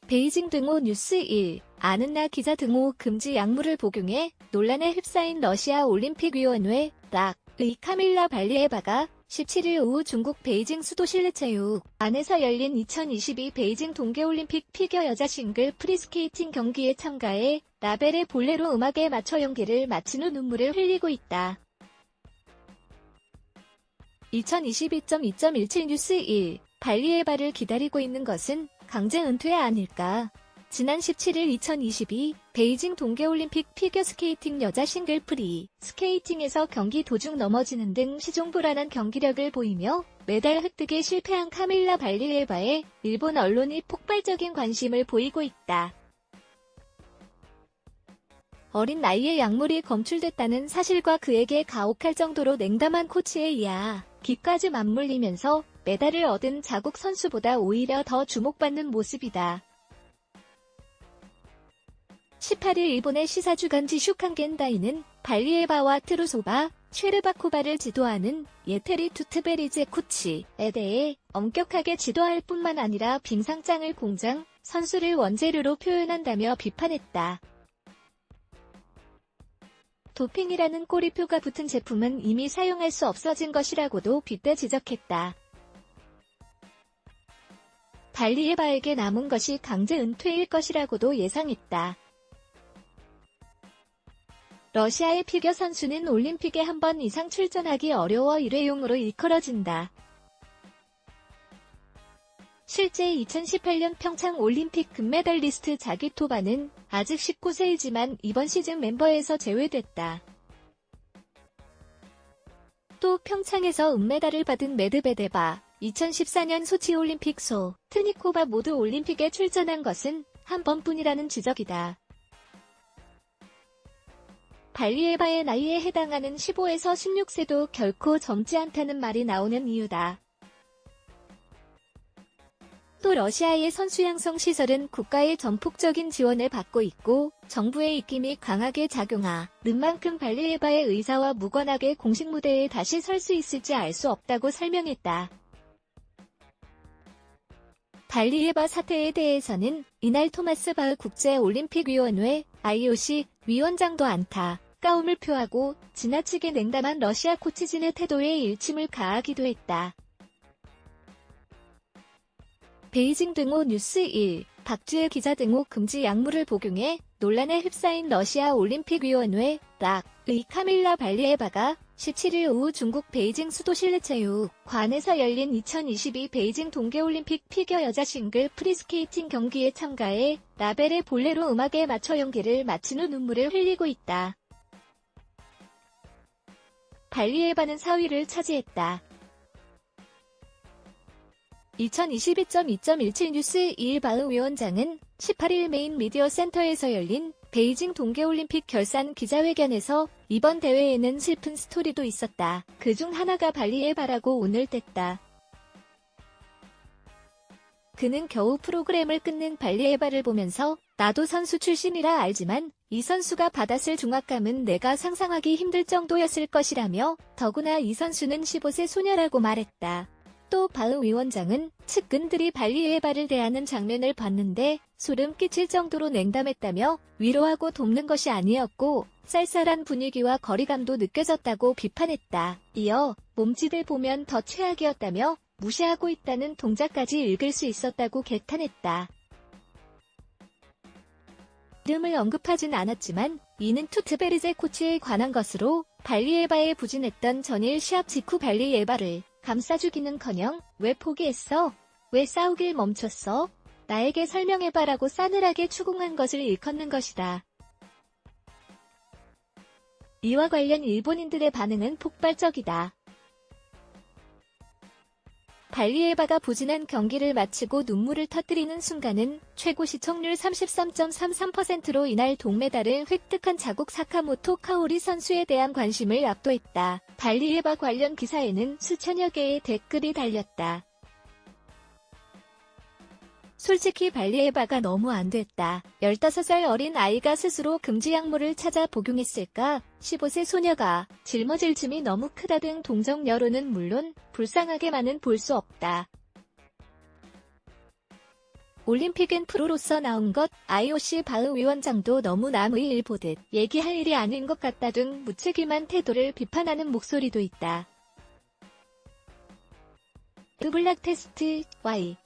베이징 등호 뉴스 1. 아는나 기자 등호 금지 약물을 복용해 논란에 휩싸인 러시아 올림픽위원회 락의 카밀라 발리에바가 17일 오후 중국 베이징 수도 실내체육 안에서 열린 2022 베이징 동계올림픽 피겨 여자 싱글 프리스케이팅 경기에 참가해 라벨의 볼레로 음악에 맞춰 연기를 마친 후 눈물을 흘리고 있다. 2022.2.17 뉴스 1. 발리에바를 기다리고 있는 것은 강제 은퇴 아닐까? 지난 17일 2022 베이징 동계올림픽 피겨스케이팅 여자 싱글 프리 스케이팅에서 경기 도중 넘어지는 등 시종불안한 경기력을 보이며 메달 획득에 실패한 카밀라 발리에바에 일본 언론이 폭발적인 관심을 보이고 있다. 어린 나이에 약물이 검출됐다는 사실과 그에게 가혹할 정도로 냉담한 코치에 이아 기까지 맞물리면서 메달을 얻은 자국 선수보다 오히려 더 주목받는 모습이다. 18일 일본의 시사주간지 슈칸겐다이는 발리에바와 트루소바, 쉐르바코바를 지도하는 예테리 투트베리제 코치에 대해 엄격하게 지도할 뿐만 아니라 빙상장을 공장, 선수를 원재료로 표현한다며 비판했다. 도핑이라는 꼬리표가 붙은 제품은 이미 사용할 수 없어진 것이라고도 빗대 지적했다. 발리에바에게 남은 것이 강제 은퇴일 것이라고도 예상했다. 러시아의 피겨 선수는 올림픽에 한 번 이상 출전하기 어려워 일회용으로 일컬어진다. 실제 2018년 평창 올림픽 금메달리스트 자기토바는 아직 19세이지만 이번 시즌 멤버에서 제외됐다. 또 평창에서 은메달을 받은 메드베데바, 2014년 소치올림픽 트니코바 모두 올림픽에 출전한 것은 한 번뿐이라는 지적이다. 발리에바의 나이에 해당하는 15에서 16세도 결코 젊지 않다는 말이 나오는 이유다. 또 러시아의 선수 양성 시설은 국가의 전폭적인 지원을 받고 있고 정부의 입김이 강하게 작용하는 만큼 발리에바의 의사와 무관하게 공식 무대에 다시 설 수 있을지 알 수 없다고 설명했다. 발리에바 사태에 대해서는 이날 토마스 바흐 국제올림픽위원회 IOC 위원장도 안타까움을 표하고 지나치게 냉담한 러시아 코치진의 태도에 일침을 가하기도 했다. 베이징 등호 뉴스 1. 박주혜 기자 등호 금지 약물을 복용해 논란에 휩싸인 러시아 올림픽위원회 락의 카밀라 발리에바가 17일 오후 중국 베이징 수도 실내체육 관에서 열린 2022 베이징 동계올림픽 피겨 여자 싱글 프리스케이팅 경기에 참가해 라벨의 볼레로 음악에 맞춰 연기를 마친 후 눈물을 흘리고 있다. 발리에바는 4위를 차지했다. 2022.2.17 뉴스 2일 바흐 위원장은 18일 메인 미디어 센터에서 열린 베이징 동계올림픽 결산 기자회견에서 이번 대회에는 슬픈 스토리도 있었다. 그중 하나가 발리에바라고 운을 뗐다. 그는 겨우 프로그램을 끊는 발리에바를 보면서 나도 선수 출신이라 알지만 이 선수가 받았을 중압감은 내가 상상하기 힘들 정도였을 것이라며 더구나 이 선수는 15세 소녀라고 말했다. 또 바흐 위원장은 측근들이 발리에바를 대하는 장면을 봤는데 소름 끼칠 정도로 냉담했다며 위로하고 돕는 것이 아니었고 쌀쌀한 분위기와 거리감도 느껴졌다고 비판했다. 이어 몸짓을 보면 더 최악이었다며 무시하고 있다는 동작까지 읽을 수 있었다고 개탄했다. 이름을 언급하진 않았지만 이는 투트베리제 코치에 관한 것으로 발리에바에 부진했던 전일 시합 직후 발리에바를 감싸주기는커녕 왜 포기했어? 왜 싸우길 멈췄어? 나에게 설명해봐라고 싸늘하게 추궁한 것을 일컫는 것이다. 이와 관련 일본인들의 반응은 폭발적이다. 발리에바가 부진한 경기를 마치고 눈물을 터뜨리는 순간은 최고 시청률 33.33%로 이날 동메달을 획득한 자국 사카모토 카오리 선수에 대한 관심을 압도했다. 발리에바 관련 기사에는 수천여 개의 댓글이 달렸다. 솔직히 발리에바가 너무 안 됐다. 15살 어린 아이가 스스로 금지 약물을 찾아 복용했을까? 15세 소녀가 짊어질 짐이 너무 크다 등 동정 여론은 물론 불쌍하게만은 볼 수 없다. 올림픽엔 프로로서 나온 것, IOC 바흐 위원장도 너무 남의 일 보듯 얘기할 일이 아닌 것 같다 등 무책임한 태도를 비판하는 목소리도 있다. 르블락 테스트, Y